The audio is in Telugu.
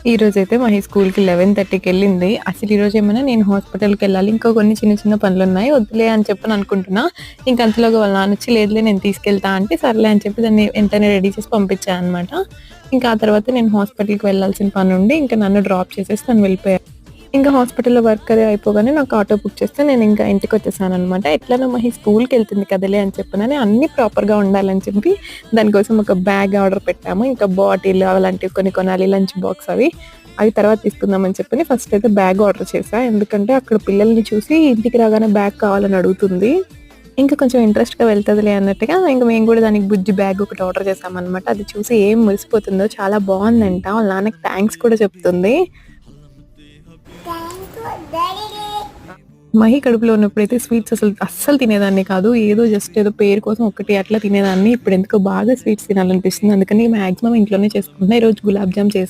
ఈ రోజైతే మహి స్కూల్‌కి 11:30కి వెళ్ళింది. అసలు ఈరోజు ఏమైనా నేను హాస్పిటల్‌కెళ్ళాలి. ఇంకా కొన్ని చిన్న చిన్న పనులున్నాయి. వద్దులే అని చెప్పని అనుకుంటున్నా. ఇంక అంతలోగా వాళ్ళ నాన్నొచ్చి లేదులే నేను తీసుకెళ్తా అంటే, సర్లే అని చెప్పి దాన్ని వెంటనే రెడీ చేసి పంపించా అనమాట. ఇంకా ఆ తర్వాత నేను హాస్పిటల్‌కి వెళ్ళాల్సిన పనుండి ఇంక నన్ను డ్రాప్ చేసేసి తను వెళ్ళిపోయారు. ఇంకా హాస్పిటల్‌లో వర్క్ అది అయిపోగానే నాకు ఆటో బుక్ చేస్తే నేను ఇంకా ఇంటికొచ్చేసాననమాట. ఎట్లనో మహి స్కూల్‌కెళ్తుంది కదలే అని చెప్పనని అన్నీ ప్రాపర్‌గా ఉండాలని చెప్పి దానికోసం ఒక బ్యాగ్ ఆర్డర్ పెట్టాము. ఇంకా బాటిల్ అలాంటివి కొన్ని కొనాలి, లంచ్ బాక్స్ అవి తర్వాత తీసుకుందామని చెప్పని ఫస్ట్ అయితే బ్యాగ్ ఆర్డర్ చేశా. ఎందుకంటే అక్కడ పిల్లల్ని చూసి ఇంటికి రాగానే బ్యాగ్ కావాలని అడుగుతుంది. ఇంకా కొంచెం ఇంట్రెస్ట్‌గా వెళ్తదిలే అన్నట్టుగా ఇంక మేము కూడా దానికి బుజ్జి బ్యాగ్ ఒకటి ఆర్డర్ చేశామనమాట. అది చూసి ఏం మురిసిపోతుందో, చాలా బావుందంట. వాళ్ళ నాన్నకి థాంక్స్ కూడా చెప్తుంది. మహి కడుపులో ఉన్నప్పుడైతే స్వీట్స్ అస్సలు తినేదాన్ని కాదు. ఏదో పేరు కోసం ఒకటి అట్లా తినేదాన్ని. ఇప్పుడెందుకో బాగా స్వీట్స్ తినాలనిపిస్తుంది. అందుకని మాక్సిమం ఇంట్లోనే చేసుకుంటున్నా. ఈరోజు గులాబ్ జామ్ చేశా.